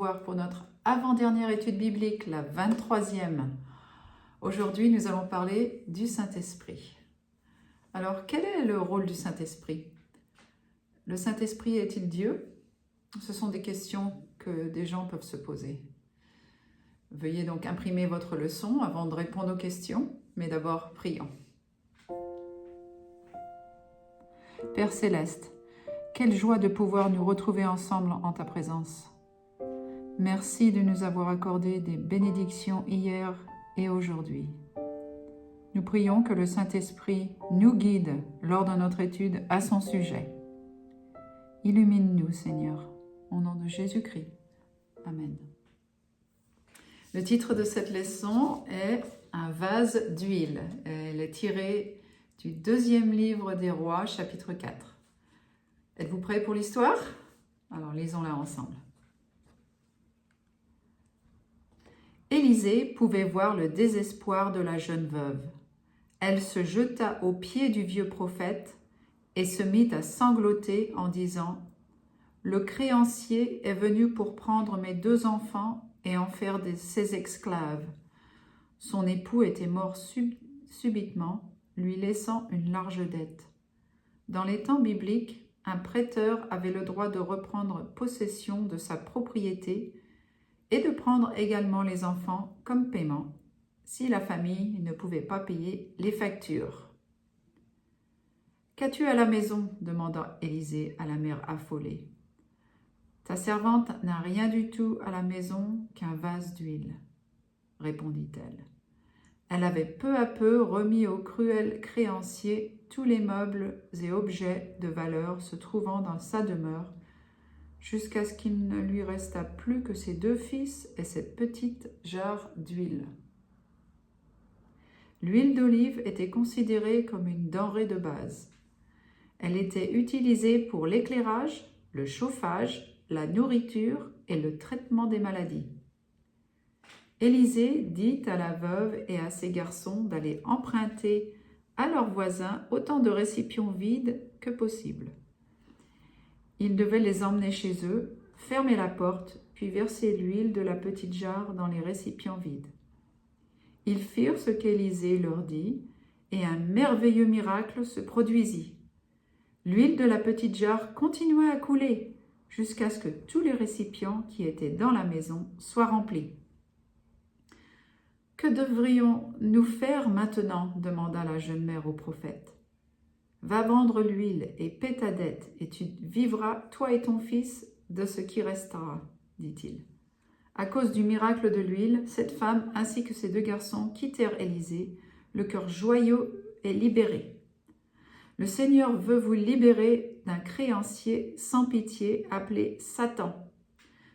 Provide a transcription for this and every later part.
revoir pour notre avant-dernière étude biblique, la 23e. Aujourd'hui, nous allons parler du Saint-Esprit. Alors, quel est le rôle du Saint-Esprit? Le Saint-Esprit est-il Dieu? Ce sont des questions que des gens peuvent se poser. Veuillez donc imprimer votre leçon avant de répondre aux questions, mais d'abord prions. Père Céleste, quelle joie de pouvoir nous retrouver ensemble en ta présence. Merci de nous avoir accordé des bénédictions hier et aujourd'hui. Nous prions que le Saint-Esprit nous guide lors de notre étude à son sujet. Illumine-nous, Seigneur, au nom de Jésus-Christ. Amen. Le titre de cette leçon est « Un vase d'huile ». Elle est tirée du 2e livre des Rois, chapitre 4. Êtes-vous prêts pour l'histoire? Alors lisons-la ensemble. Élisée pouvait voir le désespoir de la jeune veuve. Elle se jeta aux pieds du vieux prophète et se mit à sangloter en disant « Le créancier est venu pour prendre mes 2 enfants et en faire ses esclaves. Son époux était mort subitement, lui laissant une large dette. Dans les temps bibliques, un prêteur avait le droit de reprendre possession de sa propriété et de prendre également les enfants comme paiement si la famille ne pouvait pas payer les factures. « Qu'as-tu à la maison » demanda Élisée à la mère affolée. « Ta servante n'a rien du tout à la maison qu'un vase d'huile, » répondit-elle. Elle avait peu à peu remis au cruel créancier tous les meubles et objets de valeur se trouvant dans sa demeure, jusqu'à ce qu'il ne lui restât plus que ses 2 fils et cette petite jarre d'huile. L'huile d'olive était considérée comme une denrée de base. Elle était utilisée pour l'éclairage, le chauffage, la nourriture et le traitement des maladies. Élisée dit à la veuve et à ses garçons d'aller emprunter à leurs voisins autant de récipients vides que possible. Ils devaient les emmener chez eux, fermer la porte, puis verser l'huile de la petite jarre dans les récipients vides. Ils firent ce qu'Élisée leur dit, et un merveilleux miracle se produisit. L'huile de la petite jarre continua à couler, jusqu'à ce que tous les récipients qui étaient dans la maison soient remplis. « Que devrions-nous faire maintenant » demanda la jeune mère au prophète. « Va vendre l'huile et paie ta dette, et tu vivras, toi et ton fils, de ce qui restera, dit-il. À cause du miracle de l'huile, cette femme ainsi que ses 2 garçons quittèrent Élisée, le cœur joyeux et libéré. Le Seigneur veut vous libérer d'un créancier sans pitié appelé Satan.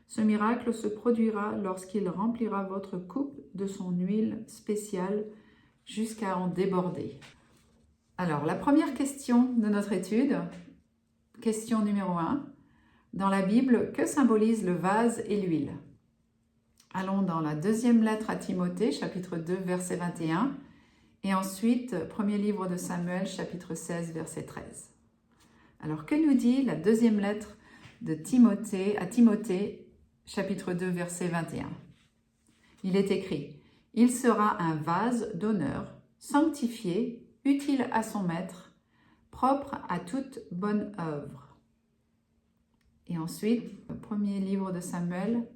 Ce miracle se produira lorsqu'il remplira votre coupe de son huile spéciale jusqu'à en déborder. » Alors, la première question de notre étude, question numéro 1. Dans la Bible, que symbolise le vase et l'huile? Allons dans la 2e lettre à Timothée, chapitre 2, verset 21, et ensuite, premier livre de Samuel, chapitre 16, verset 13. Alors, que nous dit la 2e lettre de Timothée à Timothée, chapitre 2, verset 21? Il est écrit « Il sera un vase d'honneur, sanctifié, utile à son maître, propre à toute bonne œuvre. » Et ensuite, le premier livre de Samuel,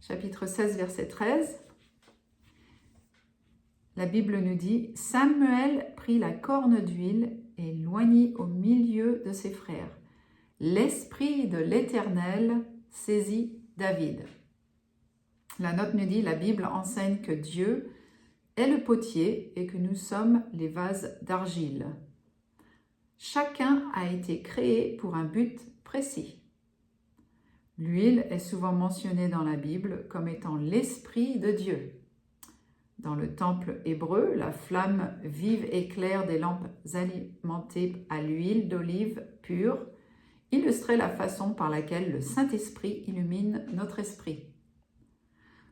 chapitre 16, verset 13, la Bible nous dit « Samuel prit la corne d'huile et l'oignit au milieu de ses frères. L'Esprit de l'Éternel saisit David. » La note nous dit « La Bible enseigne que Dieu est le potier et que nous sommes les vases d'argile. Chacun a été créé pour un but précis. L'huile est souvent mentionnée dans la Bible comme étant l'Esprit de Dieu. Dans le temple hébreu, la flamme vive et claire des lampes alimentées à l'huile d'olive pure illustrait la façon par laquelle le Saint-Esprit illumine notre esprit.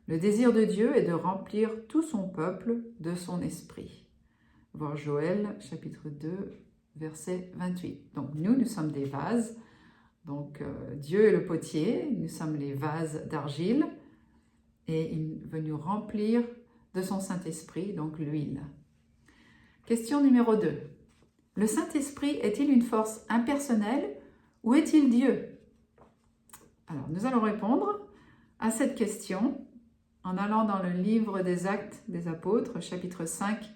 Le désir de Dieu est de remplir tout son peuple de son esprit. Voir Joël, chapitre 2, verset 28. Donc nous sommes des vases. Donc Dieu est le potier, nous sommes les vases d'argile. et il veut nous remplir de son Saint-Esprit, donc l'huile. Question numéro 2. Le Saint-Esprit est-il une force impersonnelle ou est-il Dieu? Alors, nous allons répondre à cette question en allant dans le livre des Actes des Apôtres, chapitre 5,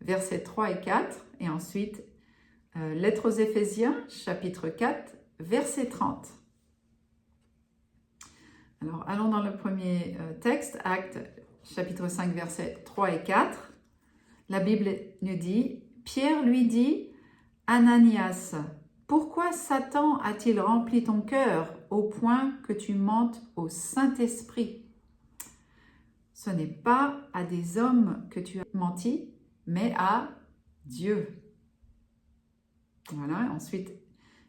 versets 3 et 4, et ensuite Lettre aux Éphésiens, chapitre 4, verset 30. Alors, allons dans le premier texte, Actes, chapitre 5, versets 3 et 4. La Bible nous dit, Pierre lui dit, Ananias, pourquoi Satan a-t-il rempli ton cœur au point que tu mentes au Saint-Esprit? Ce n'est pas à des hommes que tu as menti, mais à Dieu. Voilà, ensuite,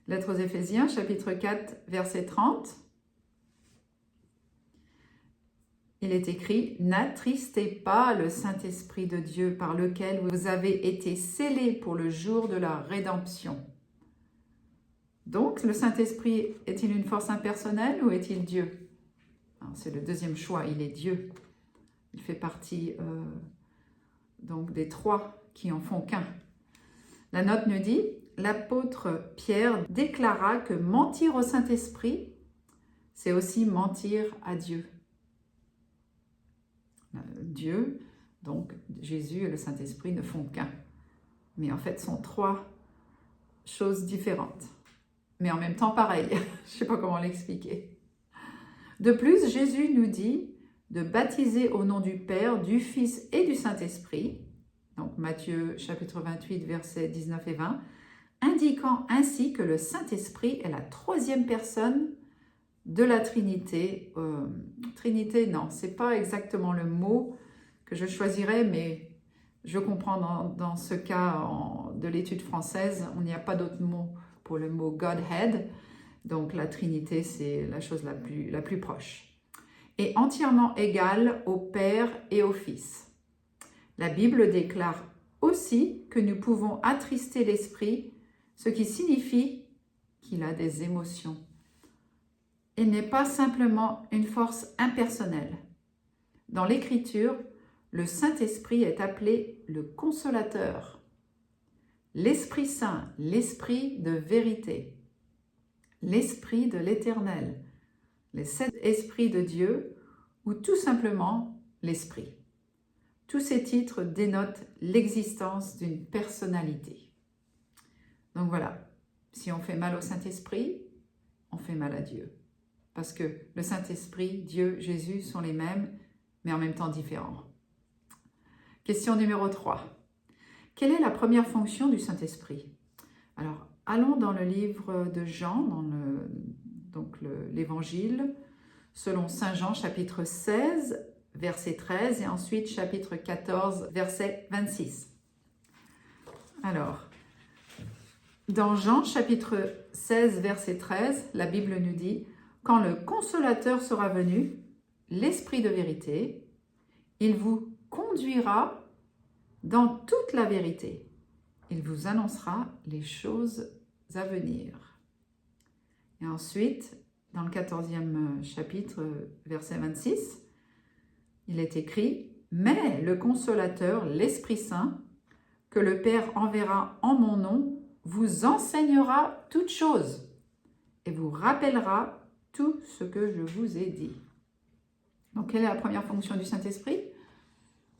Lettre aux Éphésiens, chapitre 4, verset 30. Il est écrit « N'attristez pas le Saint-Esprit de Dieu par lequel vous avez été scellés pour le jour de la rédemption. » Donc, le Saint-Esprit est-il une force impersonnelle ou est-il Dieu? C'est le deuxième choix, il est Dieu. Il fait partie donc des trois qui en font qu'un. La note nous dit « L'apôtre Pierre déclara que mentir au Saint-Esprit, c'est aussi mentir à Dieu. » Dieu, donc Jésus et le Saint-Esprit ne font qu'un. Mais en fait, sont trois choses différentes. Mais en même temps, pareil. Je ne sais pas comment l'expliquer. De plus, Jésus nous dit de baptiser au nom du Père, du Fils et du Saint-Esprit. Donc Matthieu chapitre 28, versets 19 et 20. Indiquant ainsi que le Saint-Esprit est la troisième personne de la Trinité. Trinité, non, ce n'est pas exactement le mot que je choisirais, mais je comprends dans ce cas de l'étude française, il n'y a pas d'autre mot pour le mot Godhead, donc la Trinité, c'est la chose la plus proche. Et entièrement égale au Père et au Fils. La Bible déclare aussi que nous pouvons attrister l'Esprit, ce qui signifie qu'il a des émotions. Il n'est pas simplement une force impersonnelle. Dans l'Écriture, le Saint-Esprit est appelé le Consolateur, l'Esprit Saint, l'Esprit de vérité, l'Esprit de l'Éternel, les sept esprits de Dieu ou tout simplement l'Esprit. Tous ces titres dénotent l'existence d'une personnalité. Donc voilà, si on fait mal au Saint-Esprit, on fait mal à Dieu. Parce que le Saint-Esprit, Dieu, Jésus sont les mêmes, mais en même temps différents. Question numéro 3. Quelle est la première fonction du Saint-Esprit? Alors, allons dans le livre de Jean, dans l'Évangile, selon Saint Jean, chapitre 16, verset 13, et ensuite chapitre 14, verset 26. Alors, dans Jean, chapitre 16, verset 13, la Bible nous dit « Quand le Consolateur sera venu, l'Esprit de vérité, il vous conduira dans toute la vérité. Il vous annoncera les choses à venir. » Et ensuite, dans le 14e chapitre, verset 26, il est écrit « Mais le Consolateur, l'Esprit Saint, que le Père enverra en mon nom, vous enseignera toutes choses et vous rappellera tout ce que je vous ai dit. » Donc, quelle est la première fonction du Saint-Esprit?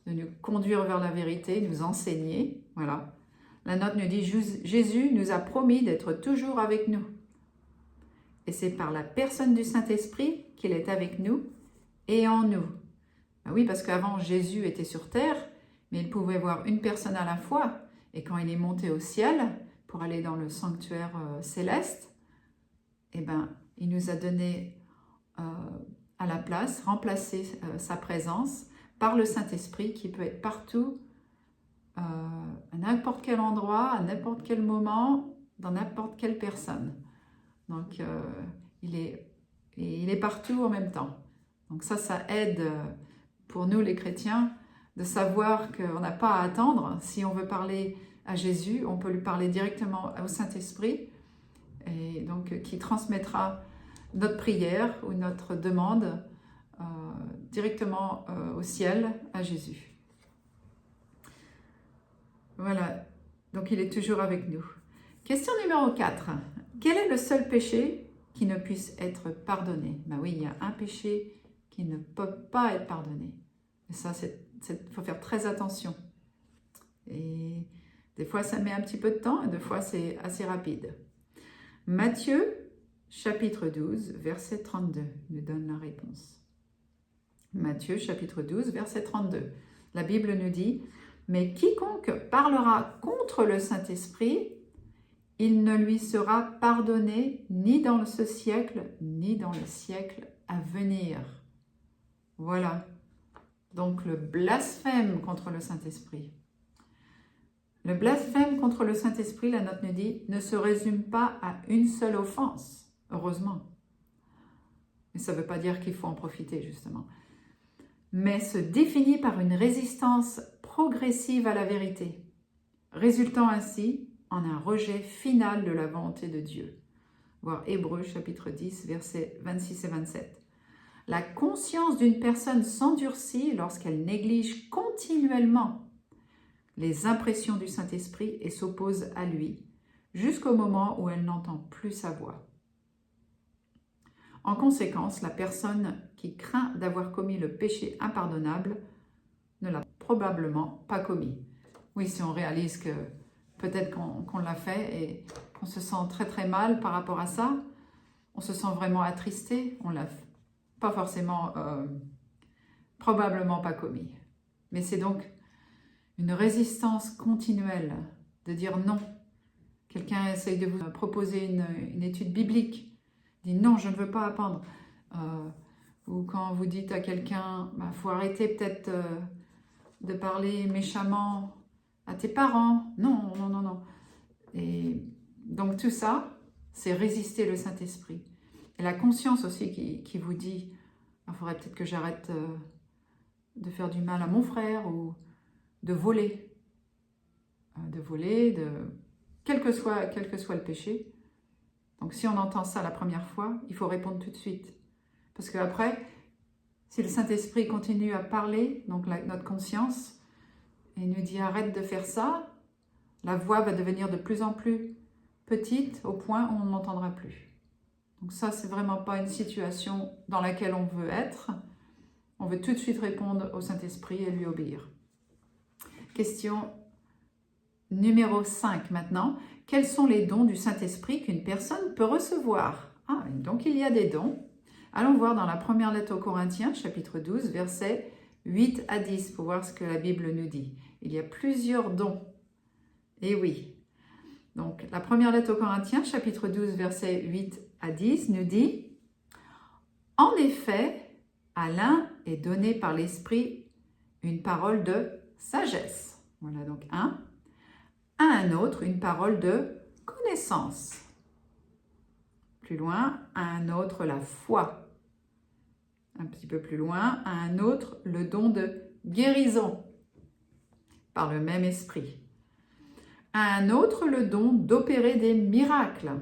De nous conduire vers la vérité, nous enseigner. Voilà. La note nous dit « Jésus nous a promis d'être toujours avec nous. » Et c'est par la personne du Saint-Esprit qu'il est avec nous et en nous. Ben oui, parce qu'avant, Jésus était sur terre, mais il pouvait voir une personne à la fois. Et quand il est monté au ciel, pour aller dans le sanctuaire céleste, eh ben, il nous a donné à la place, remplacé sa présence par le Saint-Esprit qui peut être partout, à n'importe quel endroit, à n'importe quel moment, dans n'importe quelle personne. Donc, il est partout en même temps. Donc ça aide pour nous les chrétiens de savoir qu'on n'a pas à attendre. Si on veut parler à Jésus, on peut lui parler directement au Saint-Esprit, et donc qui transmettra notre prière ou notre demande directement au ciel à Jésus. Voilà, donc il est toujours avec nous. Question numéro 4. Quel est le seul péché qui ne puisse être pardonné? Ben oui, il y a un péché qui ne peut pas être pardonné. Et ça, il faut faire très attention. Et des fois, ça met un petit peu de temps et des fois, c'est assez rapide. Matthieu, chapitre 12, verset 32, nous donne la réponse. Matthieu, chapitre 12, verset 32. La Bible nous dit « Mais quiconque parlera contre le Saint-Esprit, il ne lui sera pardonné ni dans ce siècle, ni dans le siècle à venir. » Voilà. Donc le blasphème contre le Saint-Esprit. Le blasphème contre le Saint-Esprit, la note nous dit, ne se résume pas à une seule offense, heureusement. Mais ça ne veut pas dire qu'il faut en profiter, justement. Mais se définit par une résistance progressive à la vérité, résultant ainsi en un rejet final de la volonté de Dieu. Voir Hébreux, chapitre 10, versets 26 et 27. La conscience d'une personne s'endurcit lorsqu'elle néglige continuellement les impressions du Saint-Esprit et s'oppose à lui, jusqu'au moment où elle n'entend plus sa voix. En conséquence, la personne qui craint d'avoir commis le péché impardonnable ne l'a probablement pas commis. Oui, si on réalise que peut-être qu'on l'a fait et qu'on se sent très très mal par rapport à ça, on se sent vraiment attristé, on l'a pas forcément, probablement pas commis. Mais c'est donc une résistance continuelle de dire non. Quelqu'un essaye de vous proposer une étude biblique, dit non, je ne veux pas apprendre. Ou quand vous dites à quelqu'un, faut arrêter peut-être de parler méchamment à tes parents. Non, non, non, non. Et donc tout ça, c'est résister le Saint-Esprit. Et la conscience aussi qui vous dit, il faudrait peut-être que j'arrête de faire du mal à mon frère ou de voler. Quel que soit le péché. Donc si on entend ça la première fois, il faut répondre tout de suite. Parce qu'après, si le Saint-Esprit continue à parler, donc notre conscience, et nous dit arrête de faire ça, la voix va devenir de plus en plus petite au point où on ne m'entendra plus. Donc ça, c'est vraiment pas une situation dans laquelle on veut être. On veut tout de suite répondre au Saint-Esprit et lui obéir. Question numéro 5 maintenant. Quels sont les dons du Saint-Esprit qu'une personne peut recevoir? Donc il y a des dons. Allons voir dans la première lettre aux Corinthiens, chapitre 12, versets 8 à 10, pour voir ce que la Bible nous dit. Il y a plusieurs dons. Et oui. Donc la première lettre aux Corinthiens, chapitre 12, versets 8 à 10, nous dit « En effet, à l'un est donné par l'Esprit une parole de sagesse. » Voilà donc un. À un autre, une parole de connaissance. Plus loin, à un autre, la foi. Un petit peu plus loin, à un autre, le don de guérison par le même esprit. À un autre, le don d'opérer des miracles.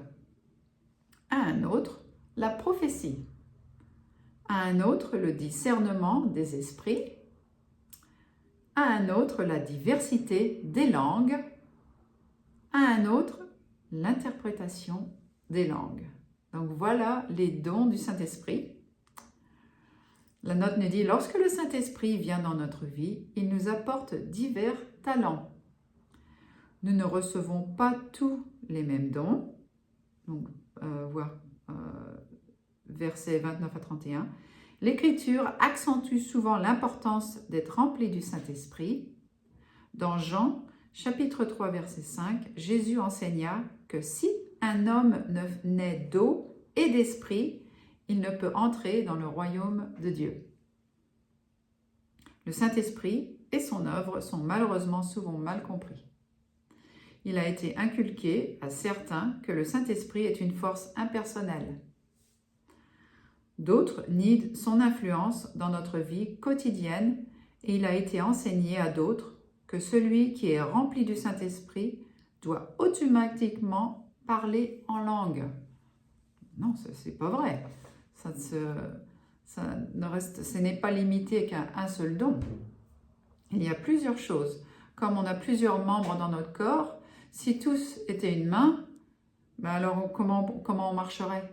À un autre, la prophétie. À un autre, le discernement des esprits. À un autre, la diversité des langues. À un autre, l'interprétation des langues. Donc voilà les dons du Saint-Esprit. La note nous dit, lorsque le Saint-Esprit vient dans notre vie, il nous apporte divers talents. Nous ne recevons pas tous les mêmes dons. Donc, versets 29 à 31. L'Écriture accentue souvent l'importance d'être rempli du Saint-Esprit. Dans Jean, chapitre 3, verset 5, Jésus enseigna que si un homme ne naît d'eau et d'esprit, il ne peut entrer dans le royaume de Dieu. Le Saint-Esprit et son œuvre sont malheureusement souvent mal compris. Il a été inculqué à certains que le Saint-Esprit est une force impersonnelle. D'autres nient son influence dans notre vie quotidienne et il a été enseigné à d'autres que celui qui est rempli du Saint-Esprit doit automatiquement parler en langue. Non, c'est pas vrai. Ce n'est pas limité qu'à un seul don. Il y a plusieurs choses. Comme on a plusieurs membres dans notre corps, si tous étaient une main, ben alors comment on marcherait?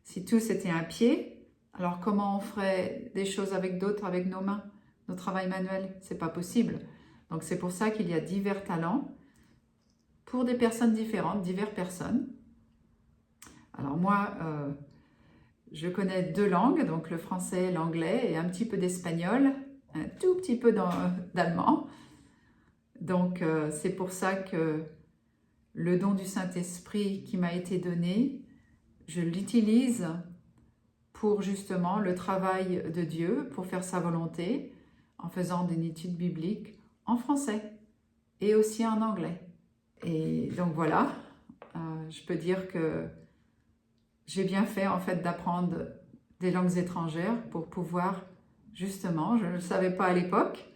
Si tous étaient un pied, alors comment on ferait des choses avec d'autres, avec nos mains, nos travail manuel? C'est pas possible. Donc c'est pour ça qu'il y a divers talents pour des personnes différentes, diverses personnes. Alors moi, je connais 2 langues, donc le français, l'anglais et un petit peu d'espagnol, un tout petit peu d'allemand. Donc c'est pour ça que le don du Saint-Esprit qui m'a été donné, je l'utilise pour justement le travail de Dieu, pour faire sa volonté, en faisant des études bibliques en français et aussi en anglais. Et donc voilà, je peux dire que j'ai bien fait en fait d'apprendre des langues étrangères pour pouvoir justement, je ne le savais pas à l'époque,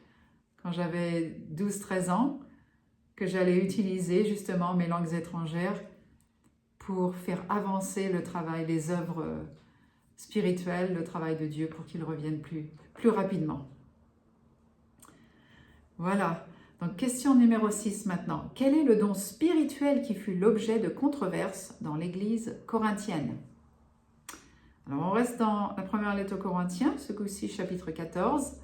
quand j'avais 12-13 ans, que j'allais utiliser justement mes langues étrangères pour faire avancer le travail, les œuvres spirituelles, le travail de Dieu pour qu'il revienne plus rapidement. Voilà, donc question numéro 6 maintenant. Quel est le don spirituel qui fut l'objet de controverses dans l'église corinthienne? Alors on reste dans la première lettre aux Corinthiens, ce coup-ci chapitre 14,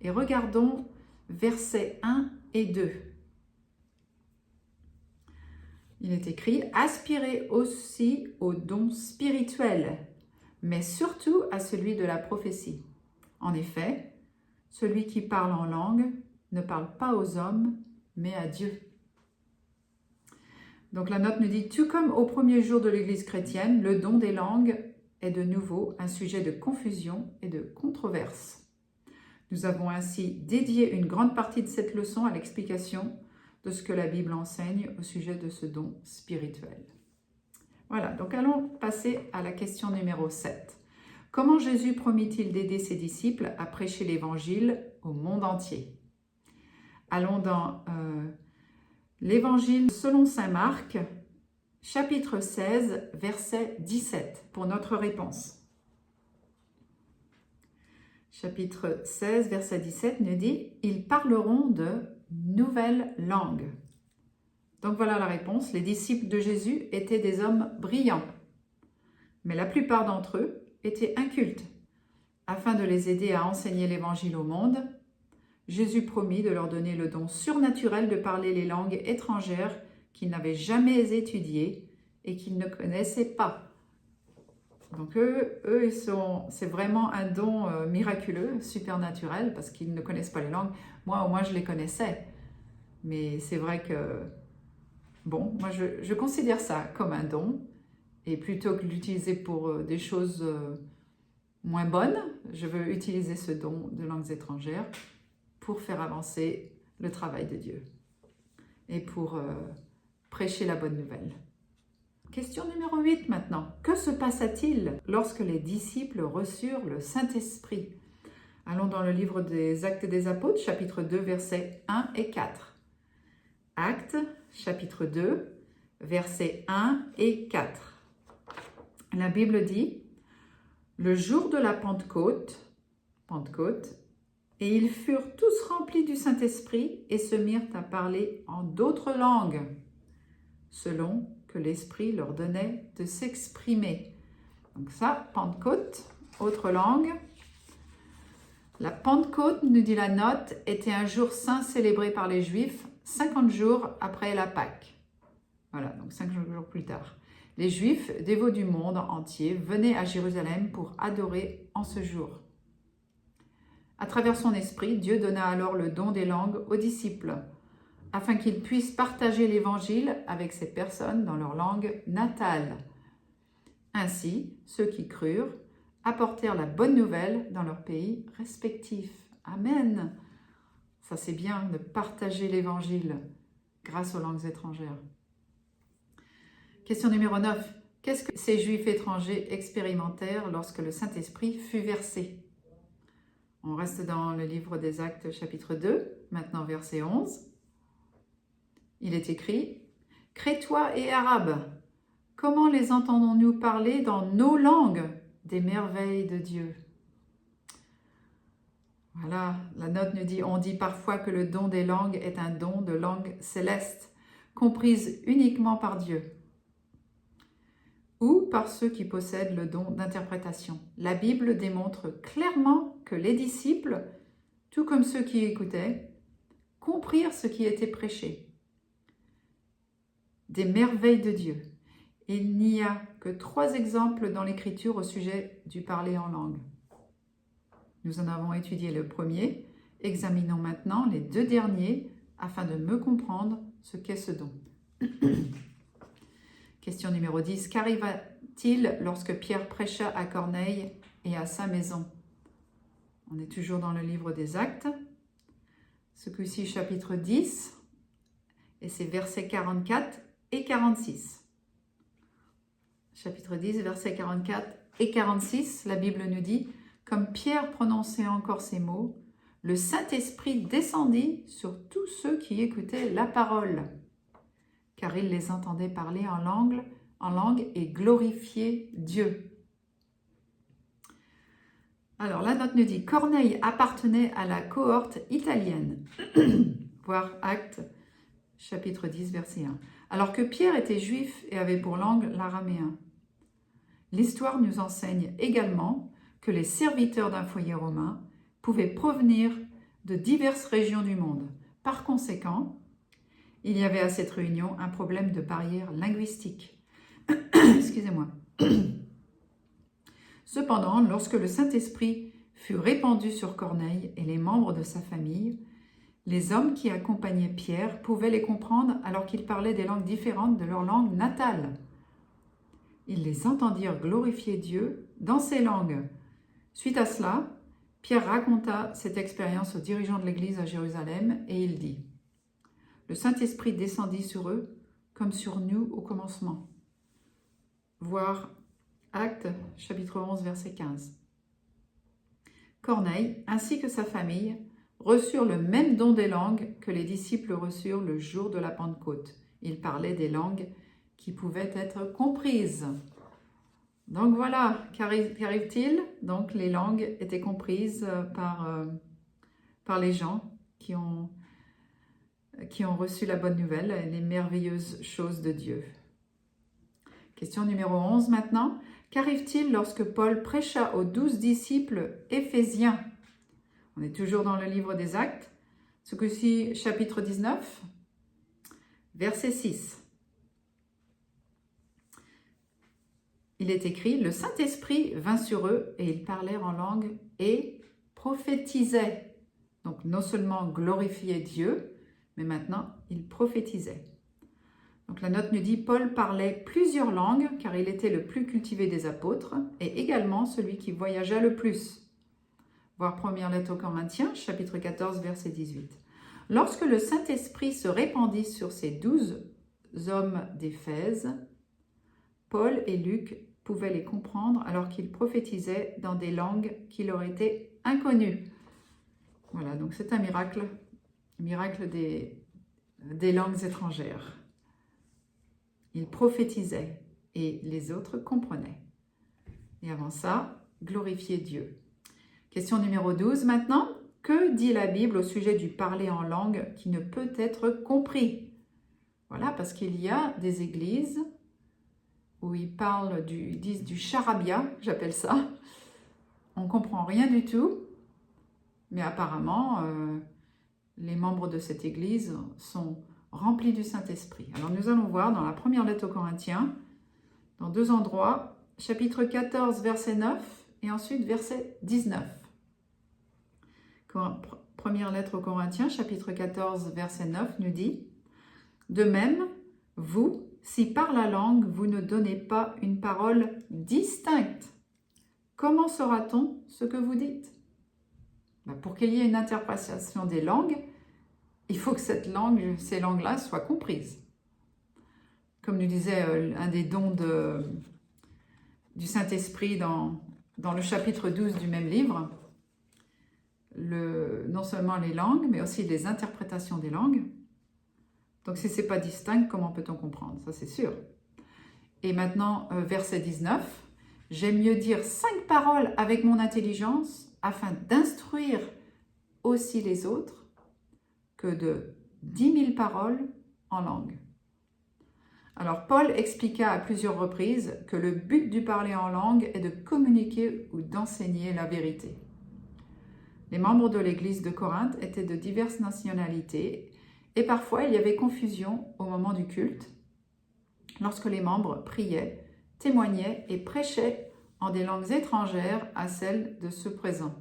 et regardons versets 1 et 2. Il est écrit « Aspirez aussi au don spirituel, mais surtout à celui de la prophétie. En effet, celui qui parle en langue ne parle pas aux hommes, mais à Dieu. » Donc la note nous dit « Tout comme au premier jour de l'Église chrétienne, le don des langues est de nouveau un sujet de confusion et de controverse. Nous avons ainsi dédié une grande partie de cette leçon à l'explication de ce que la Bible enseigne au sujet de ce don spirituel. » Voilà, donc allons passer à la question numéro 7. Comment Jésus promit-il d'aider ses disciples à prêcher l'Évangile au monde entier? Allons dans l'Évangile selon saint Marc, chapitre 16, verset 17, pour notre réponse. Chapitre 16, verset 17 nous dit « Ils parleront de nouvelles langues. » Donc voilà la réponse. Les disciples de Jésus étaient des hommes brillants, mais la plupart d'entre eux étaient incultes. Afin de les aider à enseigner l'Évangile au monde, Jésus promit de leur donner le don surnaturel de parler les langues étrangères qu'ils n'avaient jamais étudiées et qu'ils ne connaissaient pas. Donc c'est vraiment un don miraculeux, supernaturel, parce qu'ils ne connaissent pas les langues. Moi, au moins, je les connaissais. Mais c'est vrai que, bon, moi, je considère ça comme un don. Et plutôt que de l'utiliser pour des choses moins bonnes, je veux utiliser ce don de langues étrangères pour faire avancer le travail de Dieu et pour prêcher la bonne nouvelle. Question numéro 8 maintenant. Que se passa-t-il lorsque les disciples reçurent le Saint-Esprit? Allons dans le livre des Actes des Apôtres, chapitre 2, versets 1 et 4. Actes, chapitre 2, versets 1 et 4. La Bible dit « Le jour de la Pentecôte, et ils furent tous remplis du Saint-Esprit et se mirent à parler en d'autres langues, selon que l'Esprit leur donnait de s'exprimer. » Donc ça, Pentecôte, autre langue. La Pentecôte, nous dit la note, était un jour saint célébré par les Juifs 50 jours après la Pâque. Voilà, donc 5 jours plus tard. Les Juifs, dévots du monde entier, venaient à Jérusalem pour adorer en ce jour. À travers son esprit, Dieu donna alors le don des langues aux disciples, afin qu'ils puissent partager l'Évangile avec ces personnes dans leur langue natale. Ainsi, ceux qui crurent apportèrent la bonne nouvelle dans leurs pays respectifs. Amen. Ça, c'est bien de partager l'Évangile grâce aux langues étrangères. Question numéro 9. Qu'est-ce que ces Juifs étrangers expérimentèrent lorsque le Saint-Esprit fut versé? On reste dans le livre des Actes, chapitre 2, maintenant verset 11. Il est écrit « Crétois et Arabes, comment les entendons-nous parler dans nos langues des merveilles de Dieu ?» Voilà, la note nous dit, on dit parfois que le don des langues est un don de langue céleste, comprise uniquement par Dieu ou par ceux qui possèdent le don d'interprétation. La Bible démontre clairement que les disciples, tout comme ceux qui écoutaient, comprirent ce qui était prêché. Des merveilles de Dieu. Il n'y a que 3 exemples dans l'Écriture au sujet du parler en langue. Nous en avons étudié le premier. Examinons maintenant les 2 derniers afin de mieux comprendre ce qu'est ce don. Question numéro 10. Qu'arriva-t-il lorsque Pierre prêcha à Corneille et à sa maison? On est toujours dans le livre des Actes. Ce coup-ci, chapitre 10, et c'est versets 44 et 46. Chapitre 10, versets 44 et 46, la Bible nous dit « Comme Pierre prononçait encore ces mots, le Saint-Esprit descendit sur tous ceux qui écoutaient la parole, car il les entendait parler en langue et glorifier Dieu. » Alors, la note nous dit « Corneille appartenait à la cohorte italienne. » Voir Actes, chapitre 10, verset 1. Alors que Pierre était juif et avait pour langue l'araméen. L'histoire nous enseigne également que les serviteurs d'un foyer romain pouvaient provenir de diverses régions du monde. Par conséquent, il y avait à cette réunion un problème de barrière linguistique. Excusez-moi. Cependant, lorsque le Saint-Esprit fut répandu sur Corneille et les membres de sa famille, les hommes qui accompagnaient Pierre pouvaient les comprendre alors qu'ils parlaient des langues différentes de leur langue natale. Ils les entendirent glorifier Dieu dans ces langues. Suite à cela, Pierre raconta cette expérience aux dirigeants de l'Église à Jérusalem et il dit « Le Saint-Esprit descendit sur eux comme sur nous au commencement. » Voir Actes, chapitre 11, verset 15. Corneille, ainsi que sa famille, reçurent le même don des langues que les disciples reçurent le jour de la Pentecôte. Ils parlaient des langues qui pouvaient être comprises. Donc voilà, qu'arrive-t-il? Donc les langues étaient comprises par les gens qui ont reçu la bonne nouvelle, les merveilleuses choses de Dieu. Question numéro 11 maintenant. Qu'arrive-t-il lorsque Paul prêcha aux 12 disciples éphésiens? On est toujours dans le livre des Actes, ce coup-ci chapitre 19, verset 6. Il est écrit « Le Saint-Esprit vint sur eux et ils parlèrent en langue et prophétisaient. » Donc non seulement glorifiaient Dieu, mais maintenant ils prophétisaient. Donc la note nous dit « Paul parlait plusieurs langues car il était le plus cultivé des apôtres et également celui qui voyagea le plus. » Voir première lettre aux Corinthiens, chapitre 14, verset 18. Lorsque le Saint-Esprit se répandit sur ces 12 hommes d'Éphèse, Paul et Luc pouvaient les comprendre alors qu'ils prophétisaient dans des langues qui leur étaient inconnues. Voilà, donc c'est un miracle des langues étrangères. Ils prophétisaient et les autres comprenaient. Et avant ça, glorifier Dieu. Question numéro 12 maintenant. Que dit la Bible au sujet du parler en langue qui ne peut être compris? Voilà, parce qu'il y a des églises où ils parlent disent du charabia, j'appelle ça. On ne comprend rien du tout, mais apparemment, les membres de cette église sont remplis du Saint-Esprit. Alors nous allons voir dans la première lettre aux Corinthiens, dans 2 endroits, chapitre 14, verset 9 et ensuite verset 19. Première lettre aux Corinthiens, chapitre 14, verset 9 nous dit « De même, vous, si par la langue vous ne donnez pas une parole distincte, comment saura-t-on ce que vous dites ?» Pour qu'il y ait une interprétation des langues, il faut que ces langues-là soient comprises. Comme nous disait un des dons du Saint-Esprit dans le chapitre 12 du même livre, non seulement les langues, mais aussi les interprétations des langues. Donc si ce n'est pas distinct, comment peut-on comprendre? Ça c'est sûr. Et maintenant, verset 19, « J'aime mieux dire 5 paroles avec mon intelligence afin d'instruire aussi les autres que de 10 000 paroles en langue. Alors Paul expliqua à plusieurs reprises que le but du parler en langue est de communiquer ou d'enseigner la vérité. Les membres de l'église de Corinthe étaient de diverses nationalités et parfois il y avait confusion au moment du culte lorsque les membres priaient, témoignaient et prêchaient en des langues étrangères à celles de ceux présents.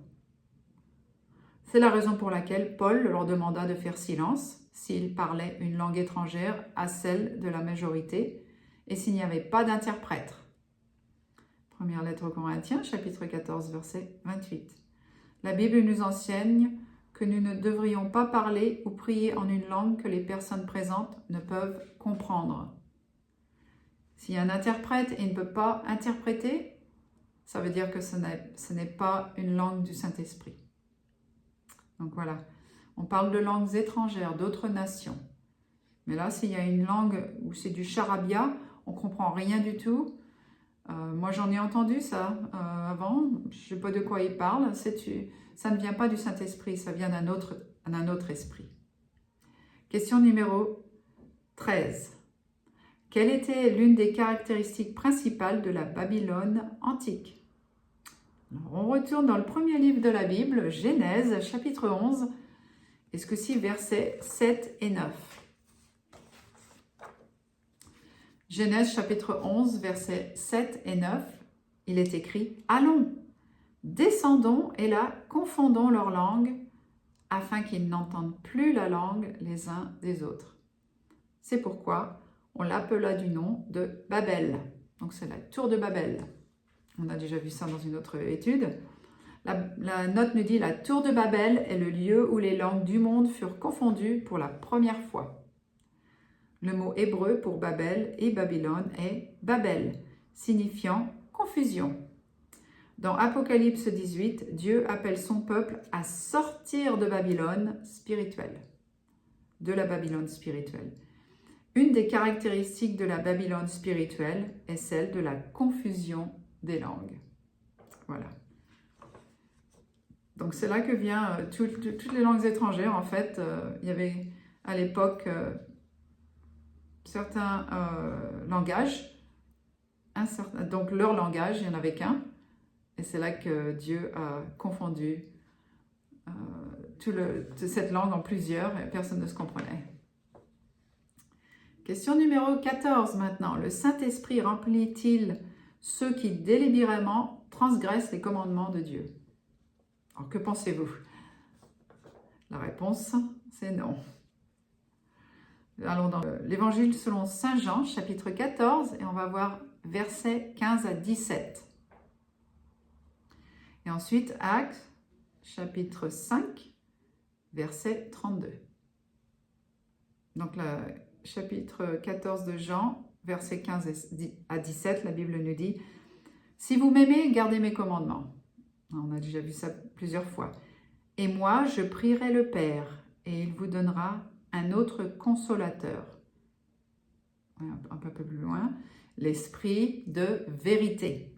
C'est la raison pour laquelle Paul leur demanda de faire silence s'ils parlaient une langue étrangère à celle de la majorité et s'il n'y avait pas d'interprète. Première lettre aux Corinthiens, chapitre 14, verset 28. La Bible nous enseigne que nous ne devrions pas parler ou prier en une langue que les personnes présentes ne peuvent comprendre. S'il y a un interprète et il ne peut pas interpréter, ça veut dire que ce n'est pas une langue du Saint-Esprit. Donc voilà, on parle de langues étrangères, d'autres nations. Mais là, s'il y a une langue où c'est du charabia, on ne comprend rien du tout. Moi, j'en ai entendu ça avant, je ne sais pas de quoi il parle. Ça ne vient pas du Saint-Esprit, ça vient d'un autre esprit. Question numéro 13. Quelle était l'une des caractéristiques principales de la Babylone antique? Alors, on retourne dans le premier livre de la Bible, Genèse, chapitre 11, et ce que-ci, versets 7 et 9. Genèse, chapitre 11, versets 7 et 9, il est écrit « Allons, descendons et là, confondons leurs langues, afin qu'ils n'entendent plus la langue les uns des autres. » C'est pourquoi on l'appela du nom de Babel. Donc c'est la tour de Babel. On a déjà vu ça dans une autre étude. La note nous dit « La tour de Babel est le lieu où les langues du monde furent confondues pour la première fois. » Le mot hébreu pour Babel et Babylone est Babel, signifiant confusion. Dans Apocalypse 18, Dieu appelle son peuple à sortir de Babylone spirituelle, de la Babylone spirituelle. Une des caractéristiques de la Babylone spirituelle est celle de la confusion des langues. Voilà. Donc c'est là que vient toutes les langues étrangères. En fait, il y avait à l'époque certains langages, donc leur langage, il n'y en avait qu'un. Et c'est là que Dieu a confondu cette langue en plusieurs et personne ne se comprenait. Question numéro 14 maintenant. Le Saint-Esprit remplit-il ceux qui délibérément transgressent les commandements de Dieu? Alors que pensez-vous? La réponse, c'est non. Allons dans l'Évangile selon Saint Jean, chapitre 14, et on va voir versets 15 à 17. Et ensuite, Actes, chapitre 5, verset 32. Donc, le chapitre 14 de Jean, versets 15 à 17, la Bible nous dit « Si vous m'aimez, gardez mes commandements. » On a déjà vu ça plusieurs fois. « Et moi, je prierai le Père, et il vous donnera un autre consolateur. » Un peu plus loin, « l'Esprit de vérité. »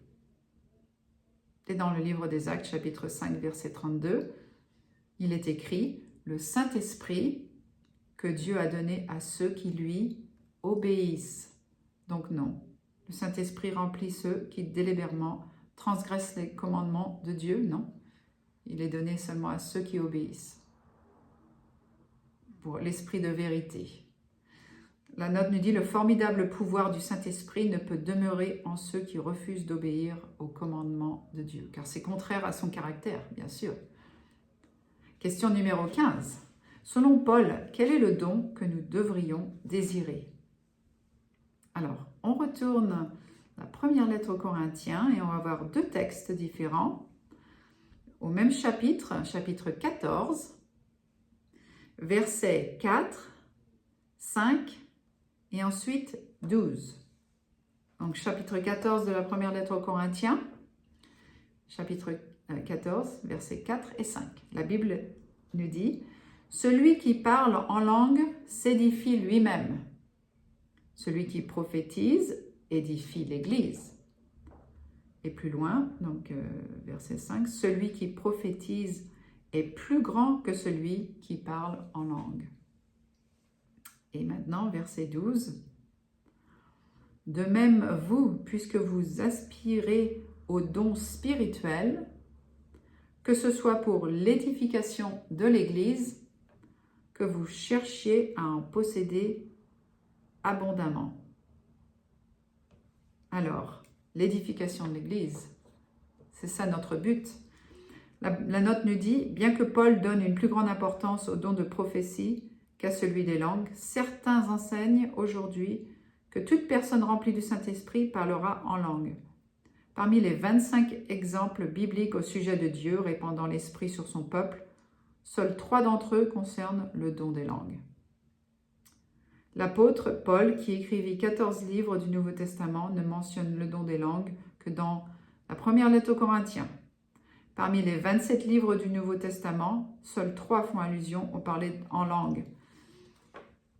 Et dans le livre des Actes, chapitre 5, verset 32, il est écrit « Le Saint-Esprit que Dieu a donné à ceux qui lui obéissent. » Donc non, le Saint-Esprit remplit ceux qui délibérément transgressent les commandements de Dieu, non. Il est donné seulement à ceux qui obéissent. Pour l'Esprit de vérité. La note nous dit « Le formidable pouvoir du Saint-Esprit ne peut demeurer en ceux qui refusent d'obéir aux commandements de Dieu. » Car c'est contraire à son caractère, bien sûr. Question numéro 15. Selon Paul, quel est le don que nous devrions désirer? Alors, on retourne la première lettre aux Corinthiens et on va voir deux textes différents. Au même chapitre, chapitre 14, versets 4, 5 et ensuite 12. Donc, chapitre 14 de la première lettre aux Corinthiens, chapitre 14, versets 4 et 5. La Bible nous dit « Celui qui parle en langue s'édifie lui-même. Celui qui prophétise édifie l'Église. » Et plus loin, donc verset 5, « Celui qui prophétise est plus grand que celui qui parle en langue. Et maintenant, verset 12. De même, vous, puisque vous aspirez aux dons spirituels, que ce soit pour l'édification de l'Église, que vous cherchiez à en posséder abondamment. Alors, l'édification de l'Église, c'est ça notre but. La note nous dit, bien que Paul donne une plus grande importance au don de prophétie qu'à celui des langues, certains enseignent aujourd'hui que toute personne remplie du Saint-Esprit parlera en langue. Parmi les 25 exemples bibliques au sujet de Dieu répandant l'Esprit sur son peuple, seuls 3 d'entre eux concernent le don des langues. L'apôtre Paul, qui écrivit 14 livres du Nouveau Testament, ne mentionne le don des langues que dans la première lettre aux Corinthiens. Parmi les 27 livres du Nouveau Testament, seuls 3 font allusion au parler en langue.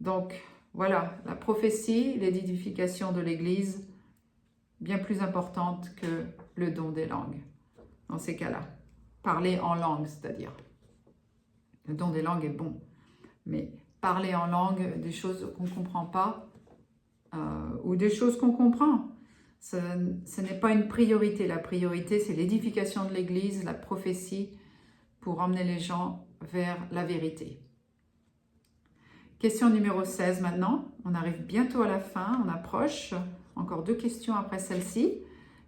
Donc, voilà, la prophétie, l'édification de l'Église, bien plus importante que le don des langues, dans ces cas-là. Parler en langue, c'est-à-dire. Le don des langues est bon, mais parler en langue des choses qu'on ne comprend pas ou des choses qu'on comprend, ce n'est pas une priorité. La priorité, c'est l'édification de l'Église, la prophétie, pour emmener les gens vers la vérité. Question numéro 16 maintenant. On arrive bientôt à la fin, on approche. Encore 2 questions après celle-ci.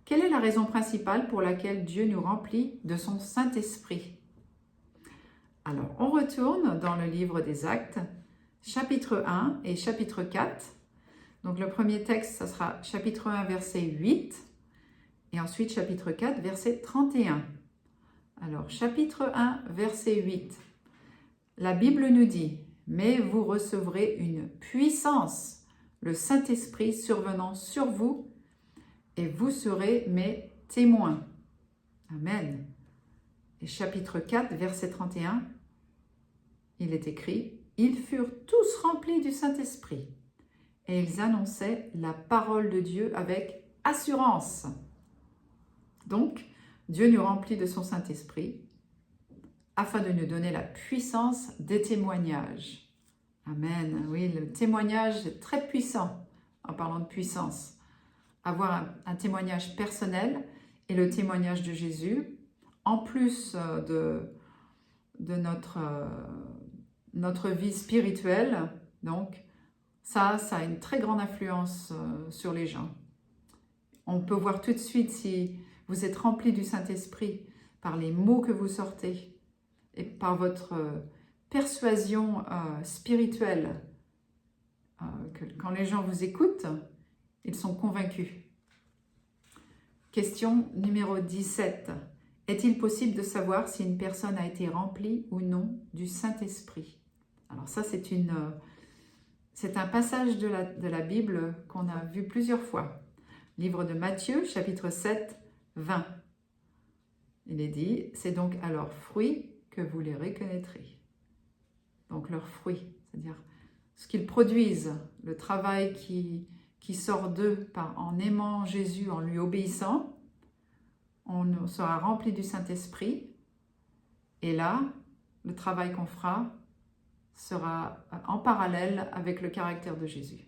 Quelle est la raison principale pour laquelle Dieu nous remplit de son Saint-Esprit? Alors, on retourne dans le livre des Actes, chapitre 1 et chapitre 4. Donc, le premier texte, ça sera chapitre 1, verset 8, et ensuite chapitre 4, verset 31. Alors, chapitre 1, verset 8. La Bible nous dit, « Mais vous recevrez une puissance, le Saint-Esprit survenant sur vous, et vous serez mes témoins. » Amen. Et chapitre 4, verset 31, il est écrit, « Ils furent tous remplis du Saint-Esprit, et ils annonçaient la parole de Dieu avec assurance. » Donc, Dieu nous remplit de son Saint-Esprit afin de nous donner la puissance des témoignages. Amen. Oui, le témoignage est très puissant en parlant de puissance. Avoir un témoignage personnel et le témoignage de Jésus, en plus de notre vie spirituelle, donc ça a une très grande influence sur les gens. On peut voir tout de suite si vous êtes rempli du Saint-Esprit par les mots que vous sortez et par votre persuasion spirituelle. Que quand les gens vous écoutent, ils sont convaincus. Question numéro 17. Est-il possible de savoir si une personne a été remplie ou non du Saint-Esprit? Alors ça, c'est un passage de la Bible qu'on a vu plusieurs fois. Livre de Matthieu, chapitre 7, 20. Il est dit, c'est donc à leurs fruits que vous les reconnaîtrez. Donc leurs fruits, c'est-à-dire ce qu'ils produisent, le travail qui sort d'eux en aimant Jésus, en lui obéissant, on sera rempli du Saint-Esprit. Et là, le travail qu'on fera sera en parallèle avec le caractère de Jésus.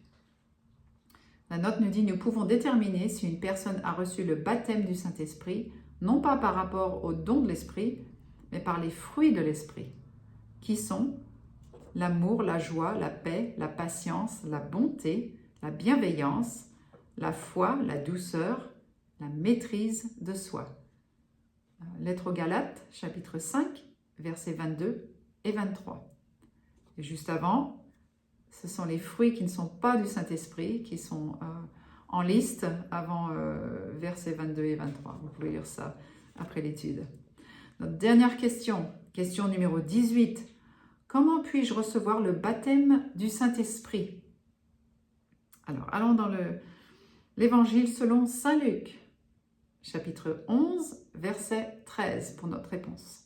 La note nous dit, nous pouvons déterminer si une personne a reçu le baptême du Saint-Esprit, non pas par rapport au don de l'Esprit, mais par les fruits de l'Esprit, qui sont l'amour, la joie, la paix, la patience, la bonté, la bienveillance, la foi, la douceur, la maîtrise de soi. Lettre aux Galates, chapitre 5, versets 22 et 23. Et juste avant, ce sont les fruits qui ne sont pas du Saint-Esprit, qui sont en liste avant versets 22 et 23. Vous pouvez lire ça après l'étude. Notre dernière question, question numéro 18. Comment puis-je recevoir le baptême du Saint-Esprit? Alors, allons dans l'Évangile selon Saint Luc, chapitre 11, verset 13 pour notre réponse.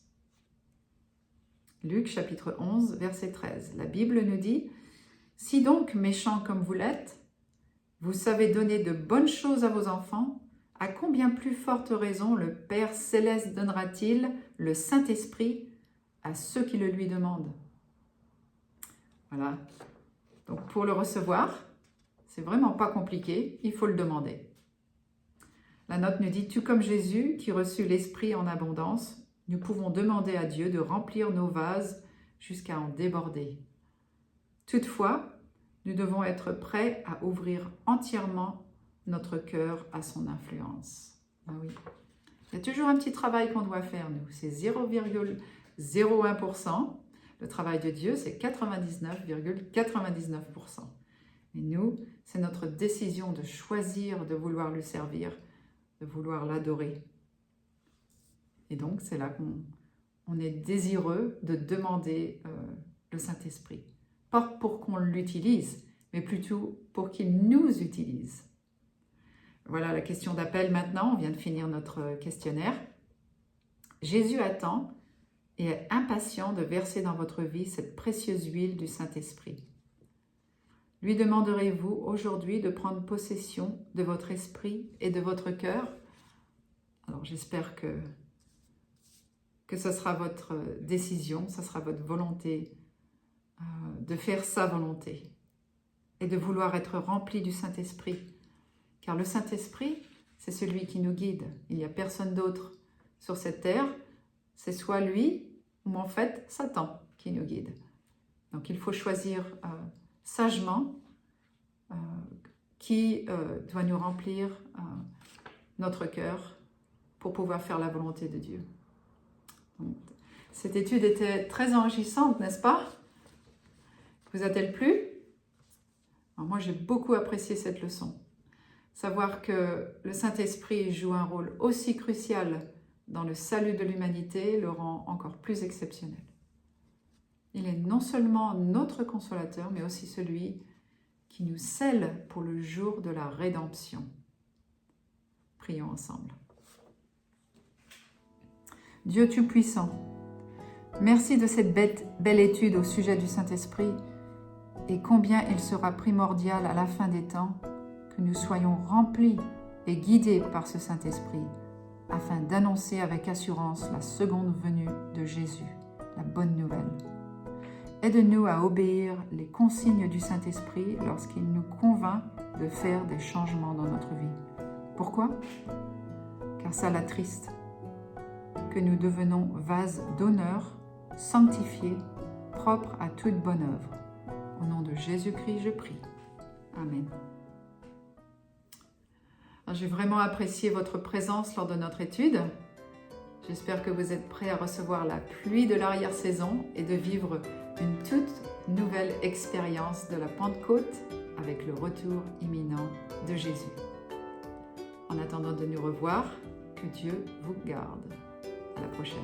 Luc, chapitre 11, verset 13. La Bible nous dit, « Si donc, méchants comme vous l'êtes, vous savez donner de bonnes choses à vos enfants, à combien plus forte raison le Père Céleste donnera-t-il le Saint-Esprit à ceux qui le lui demandent. Voilà. Donc pour le recevoir, c'est vraiment pas compliqué, il faut le demander. La note nous dit, tout comme Jésus qui reçut l'Esprit en abondance, nous pouvons demander à Dieu de remplir nos vases jusqu'à en déborder. Toutefois, nous devons être prêts à ouvrir entièrement notre cœur à son influence. Ah oui. Il y a toujours un petit travail qu'on doit faire, nous. C'est 0,01%. Le travail de Dieu, c'est 99,99%. Et nous, c'est notre décision de choisir de vouloir lui servir, de vouloir l'adorer. Et donc, c'est là qu'on est désireux de demander le Saint-Esprit. Pas pour qu'on l'utilise, mais plutôt pour qu'il nous utilise. Voilà la question d'appel maintenant. On vient de finir notre questionnaire. Jésus attend et est impatient de verser dans votre vie cette précieuse huile du Saint-Esprit. Lui demanderez-vous aujourd'hui de prendre possession de votre esprit et de votre cœur? Alors j'espère que ce sera votre décision, ce sera votre volonté de faire sa volonté et de vouloir être rempli du Saint-Esprit. Car le Saint-Esprit, c'est celui qui nous guide. Il n'y a personne d'autre sur cette terre. C'est soit lui ou en fait Satan qui nous guide. Donc il faut choisir sagement qui doit nous remplir notre cœur pour pouvoir faire la volonté de Dieu. Donc, cette étude était très enrichissante, n'est-ce pas? Vous a-t-elle plu? Alors, moi, j'ai beaucoup apprécié cette leçon. Savoir que le Saint-Esprit joue un rôle aussi crucial dans le salut de l'humanité le rend encore plus exceptionnel. Il est non seulement notre consolateur, mais aussi celui qui nous scelle pour le jour de la rédemption. Prions ensemble. Dieu Tout-Puissant, merci de cette belle étude au sujet du Saint-Esprit et combien il sera primordial à la fin des temps que nous soyons remplis et guidés par ce Saint-Esprit afin d'annoncer avec assurance la seconde venue de Jésus, la bonne nouvelle. Aide-nous à obéir les consignes du Saint-Esprit lorsqu'il nous convainc de faire des changements dans notre vie. Pourquoi? Car ça l'attriste que nous devenons vases d'honneur, sanctifiés, propres à toute bonne œuvre. Au nom de Jésus-Christ, je prie. Amen. J'ai vraiment apprécié votre présence lors de notre étude. J'espère que vous êtes prêts à recevoir la pluie de l'arrière-saison et de vivre une toute nouvelle expérience de la Pentecôte avec le retour imminent de Jésus. En attendant de nous revoir, que Dieu vous garde. À la prochaine.